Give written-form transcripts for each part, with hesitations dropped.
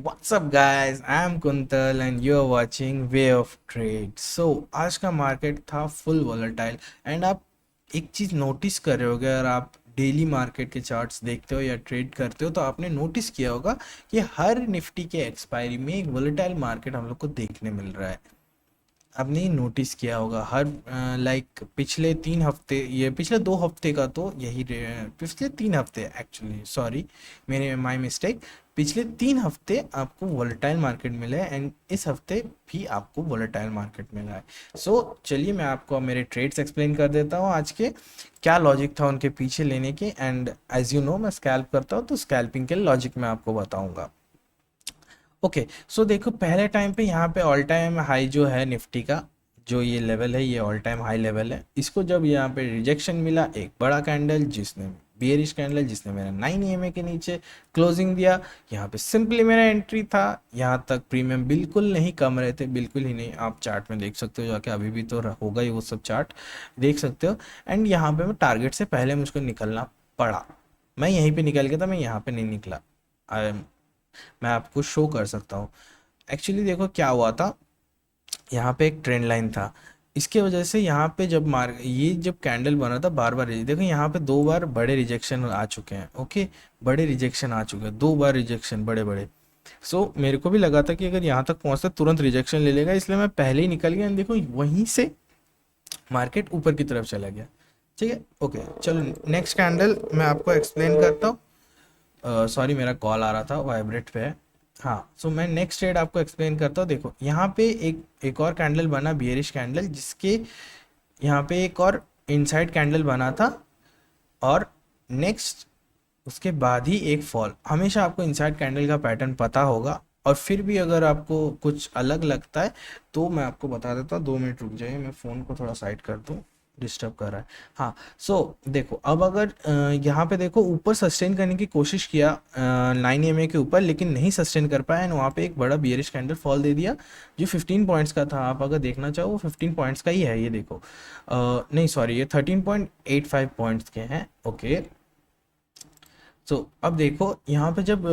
What's up guys? I'm Kuntal and you're watching Way of Trade. So आज का market था full volatile and आप एक चीज़ notice कर रहे होगे अगर आप डेली मार्केट के चार्ट्स देखते हो या ट्रेड करते हो तो आपने नोटिस किया होगा कि हर निफ्टी के एक्सपायरी में एक वॉलेटाइल मार्केट हम लोग को देखने मिल रहा है। आपने नोटिस किया होगा हर लाइक पिछले 3 हफ्ते ये पिछले 2 हफ्ते का तो पिछले 3 हफ्ते एक्चुअली सॉरी मेरे माय मिस्टेक। पिछले 3 हफ्ते आपको वोलेटाइल मार्केट मिले एंड इस हफ्ते भी आपको वोलेटाइल मार्केट मिला है। सो चलिए मैं आपको मेरे ट्रेड्स एक्सप्लेन कर देता हूँ आज के क्या लॉजिक था उनके पीछे लेने के। एंड एज यू नो मैं स्कैल्प करता हूँ तो स्कैल्पिंग के लॉजिक मैं आपको बताऊंगा। ओके सो देखो पहले टाइम पे यहाँ पे ऑल टाइम हाई जो है निफ्टी का जो ये लेवल है ये ऑल टाइम हाई लेवल है। इसको जब यहाँ पे रिजेक्शन मिला एक बड़ा कैंडल जिसने बियरिश कैंडल जिसने मेरा 9 EMA के नीचे क्लोजिंग दिया, यहाँ पे सिंपली मेरा एंट्री था। यहाँ तक प्रीमियम बिल्कुल नहीं कम रहे थे, बिल्कुल ही नहीं। आप चार्ट में देख सकते हो जाके, अभी भी तो होगा ही वो सब चार्ट देख सकते हो। एंड यहाँ पे मैं टारगेट से पहले मुझको निकलना पड़ा। मैं यहीं पे निकल गया था, मैं यहाँ पे नहीं निकला। मैं आपको शो कर सकता हूँ। एक्चुअली देखो क्या हुआ था, यहाँ पे एक ट्रेंड लाइन था। इसके वजह से यहाँ पे जब ये जब कैंडल बना था बार बार देखो यहाँ पे 2 बार बड़े रिजेक्शन आ चुके हैं। ओके, बड़े रिजेक्शन आ चुके हैं, 2 बार रिजेक्शन बड़े बड़े। सो मेरे को भी लगा था कि अगर यहाँ तक पहुँचता तुरंत रिजेक्शन ले लेगा, इसलिए मैं पहले ही निकल गया। देखो वहीं से मार्केट ऊपर की तरफ चला गया। ठीक है, ओके चलो नेक्स्ट कैंडल मैं आपको एक्सप्लेन करता हूँ। सॉरी मेरा कॉल आ रहा था, वाइब्रेट पे है। हाँ सो मैं नेक्स्ट ट्रेड आपको एक्सप्लेन करता हूँ। देखो यहाँ पे एक और कैंडल बना बियरिश कैंडल, जिसके यहाँ पे एक और इनसाइड कैंडल बना था और नेक्स्ट उसके बाद ही एक फॉल। हमेशा आपको इनसाइड कैंडल का पैटर्न पता होगा और फिर भी अगर आपको कुछ अलग लगता है तो मैं आपको बता देता हूँ। 2 मिनट रुक जाइए, मैं फ़ोन को थोड़ा साइड कर दूँ, डिस्टर्ब कर रहा है। हाँ सो देखो अब अगर यहाँ पे देखो ऊपर सस्टेन करने की कोशिश किया 9 EMA के ऊपर, लेकिन नहीं सस्टेन कर पाया एंड वहाँ पे एक बड़ा बियरिश कैंडल फॉल दे दिया जो 15 पॉइंट्स का था। आप अगर देखना चाहो वो 15 पॉइंट्स का ही है, ये देखो। नहीं सॉरी, ये 13.85 पॉइंट्स के हैं। ओके सो अब देखो यहाँ पे जब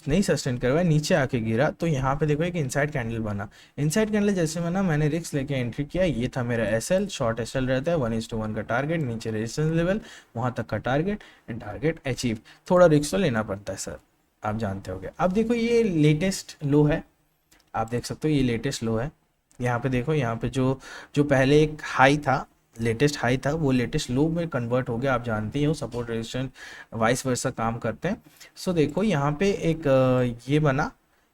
नहीं सस्टेन करवाया नीचे आके गिरा तो यहाँ पे देखो एक इनसाइड कैंडल बना। इनसाइड कैंडल जैसे बना मैंने रिस्क लेके एंट्री किया। ये था मेरा एसएल, शॉर्ट एसएल रहता है 1:1 का टारगेट, नीचे रेजिस्टेंस लेवल, वहाँ तक का टारगेट एंड टारगेट अचीव। थोड़ा रिस्क तो लेना पड़ता है सर, आप जानते होगे। अब देखो ये लेटेस्ट लो है, आप देख सकते हो ये लेटेस्ट लो है। यहाँ पे देखो, यहाँ पे जो जो पहले एक हाई था, लेटेस्ट हाई था, वो लेटेस्ट लो में कन्वर्ट हो गया। आप जानते ही हो सपोर्ट रेजिस्टेंस वाइस वर्सा काम करते हैं। सो देखो यहाँ पे एक ये बना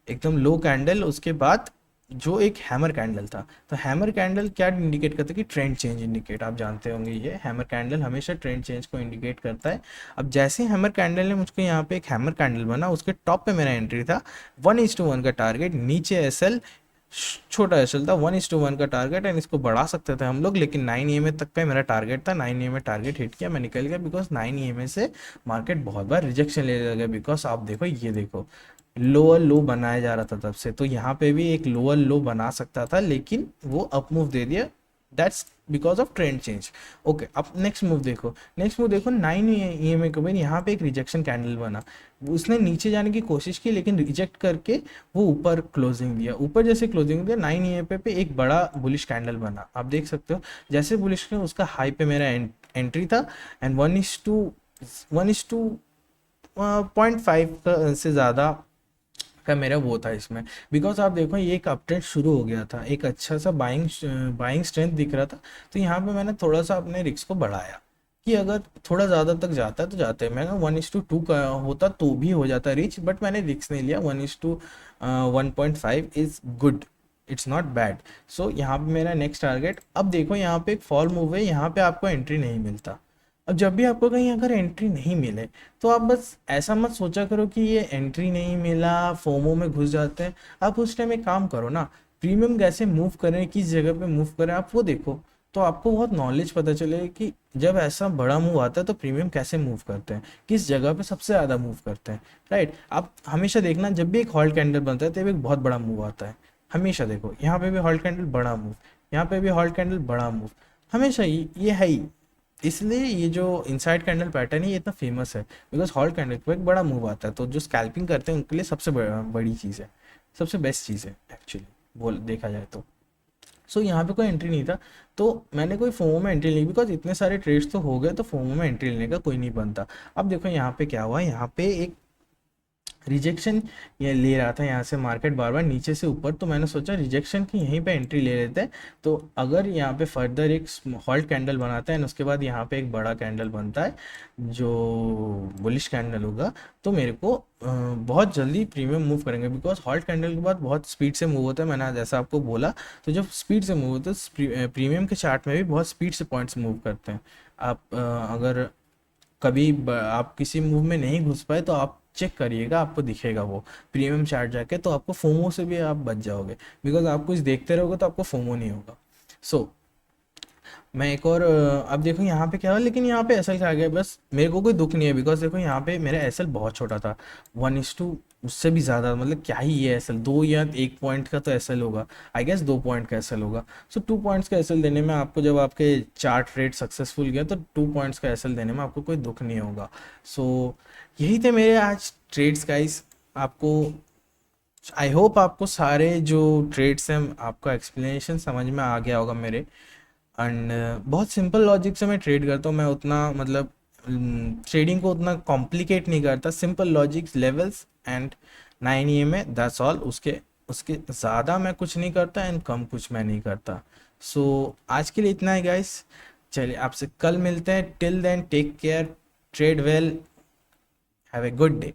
एकदम लो कैंडल, उसके बाद जो एक हैमर कैंडल था। तो हैमर कैंडल क्या इंडिकेट करता है कि ट्रेंड चेंज इंडिकेट, आप जानते होंगे ये हैमर कैंडल हमेशा ट्रेंड चेंज को इंडिकेट करता है। अब जैसे हैमर कैंडल ने मुझको यहाँ पे एक हैमर कैंडल बना, उसके टॉप पे मेरा एंट्री था 1:1 का टारगेट, नीचे एसएल, छोटा एसएल था 1:1 का टारगेट एंड इसको बढ़ा सकते थे हम लोग, लेकिन 9 EMA तक का मेरा टारगेट था। 9 EMA टारगेट हिट किया, मैं निकल गया बिकॉज 9 EMA से मार्केट बहुत बार रिजेक्शन ले लगा। बिकॉज आप देखो ये देखो लोअर लो बनाया जा रहा था तब से, तो यहाँ पे भी एक लोअर लो बना सकता था लेकिन वो अप मूव दे दिया। That's because of trend change. Okay अब नेक्स्ट मूव देखो, नेक्स्ट मूव देखो 9 EMA के बाद यहाँ पे एक रिजेक्शन कैंडल बना। उसने नीचे जाने की कोशिश की लेकिन रिजेक्ट करके वो ऊपर क्लोजिंग दिया। ऊपर जैसे क्लोजिंग दिया 9 EMA पे एक बड़ा बुलिश कैंडल बना, आप देख सकते हो। जैसे बुलिश का उसका हाई पे मेरा एंट्री था एंड 1:1 0.5 से ज़्यादा का मेरा वो था इसमें। बिकॉज आप देखो ये एक अपट्रेंड शुरू हो गया था, एक अच्छा सा बाइंग स्ट्रेंथ दिख रहा था। तो यहाँ पे मैंने थोड़ा सा अपने रिस्क को बढ़ाया कि अगर थोड़ा ज़्यादा तक जाता है तो जाते हैं। मैंने 1:2 का होता तो भी हो जाता रिच, बट मैंने रिस्क नहीं लिया। 1:1.5 is good, it's not bad. So यहाँ पे मेरा नेक्स्ट टारगेट। अब देखो यहाँ पे एक फॉल मूव है, यहाँ पे आपको एंट्री नहीं मिलता। अब जब भी आपको कहीं अगर एंट्री नहीं मिले तो आप बस ऐसा मत सोचा करो कि ये एंट्री नहीं मिला, फोमो में घुस जाते हैं। आप उस टाइम एक काम करो ना, प्रीमियम कैसे मूव करें, किस जगह पे मूव करें, आप वो देखो। तो आपको बहुत नॉलेज पता चलेगा कि जब ऐसा बड़ा मूव आता है तो प्रीमियम कैसे मूव करते हैं, किस जगह पे सबसे ज़्यादा मूव करते हैं। राइट, आप हमेशा देखना जब भी एक हॉल्ट कैंडल बनता है तब एक बहुत बड़ा मूव आता है। हमेशा देखो यहाँ पे भी हॉल्ट कैंडल बड़ा मूव, यहाँ पे भी हॉल्ट कैंडल बड़ा मूव, हमेशा ही ये है ही। इसलिए ये जो इनसाइड कैंडल पैटर्न है ये इतना फेमस है, बिकॉज हॉल्ट कैंडल पे एक बड़ा मूव आता है, तो जो स्कैल्पिंग करते हैं उनके लिए सबसे बड़ी चीज़ है, सबसे बेस्ट चीज़ है एक्चुअली, बोल देखा जाए तो। सो यहाँ पे कोई एंट्री नहीं था, तो मैंने कोई फोमो में एंट्री ली, बिकॉज इतने सारे ट्रेड्स तो हो गए, तो फोमो में एंट्री लेने का कोई नहीं बनता। अब देखो यहाँ पे क्या हुआ, यहाँ पे एक रिजेक्शन ये ले रहा था यहाँ से मार्केट बार बार नीचे से ऊपर, तो मैंने सोचा रिजेक्शन की यहीं पे एंट्री ले लेते हैं। तो अगर यहाँ पे फर्दर एक हॉल्ट कैंडल बनाता है, और उसके बाद यहाँ पे एक बड़ा कैंडल बनता है जो बुलिश कैंडल होगा, तो मेरे को बहुत जल्दी प्रीमियम मूव करेंगे, बिकॉज हॉल्ट कैंडल के बाद बहुत स्पीड से मूव होता है, मैंने जैसा आपको बोला। तो जब स्पीड से मूव होता है, प्रीमियम के चार्ट में भी बहुत स्पीड से पॉइंट्स मूव करते हैं। आप अगर कभी आप किसी मूव में नहीं घुस पाए तो आप चेक करिएगा, आपको दिखेगा वो प्रीमियम चार्ट जाके, तो आपको फोमो से भी आप बच जाओगे, बिकॉज आप कुछ देखते रहोगे तो आपको फोमो नहीं होगा। सो मैं एक और अब देखो यहाँ पे क्या हुआ, लेकिन यहाँ पे एसएल खा गया, बस मेरे को कोई दुख नहीं है, बिकॉज देखो यहाँ पे मेरा एसएल बहुत छोटा था, 1:2, उससे भी ज़्यादा, मतलब क्या ही ये एसएल, 2 या 1 पॉइंट का तो एसएल होगा, आई गेस 2 पॉइंट का एसएल होगा। सो 2 पॉइंट्स का एसएल देने में आपको, जब आपके चार्ट रेट सक्सेसफुल गया, तो 2 पॉइंट्स का एसएल देने में आपको कोई दुख नहीं होगा। सो यही थे मेरे आज ट्रेड्स गाइस। आपको, आई होप आपको सारे जो ट्रेड्स हैं आपका एक्सप्लेनेशन समझ में आ गया होगा मेरे। एंड बहुत सिंपल लॉजिक से मैं ट्रेड करता हूँ, मैं उतना मतलब ट्रेडिंग को उतना कॉम्प्लिकेट नहीं करता, सिंपल लॉजिक्स लेवल्स एंड 9 में, दैट्स ऑल। उसके उसके ज़्यादा मैं कुछ नहीं करता एंड कम कुछ मैं नहीं करता। सो आज के लिए इतना है गाइस, चलिए आपसे कल मिलते हैं, till then take care, tread well, have a good day.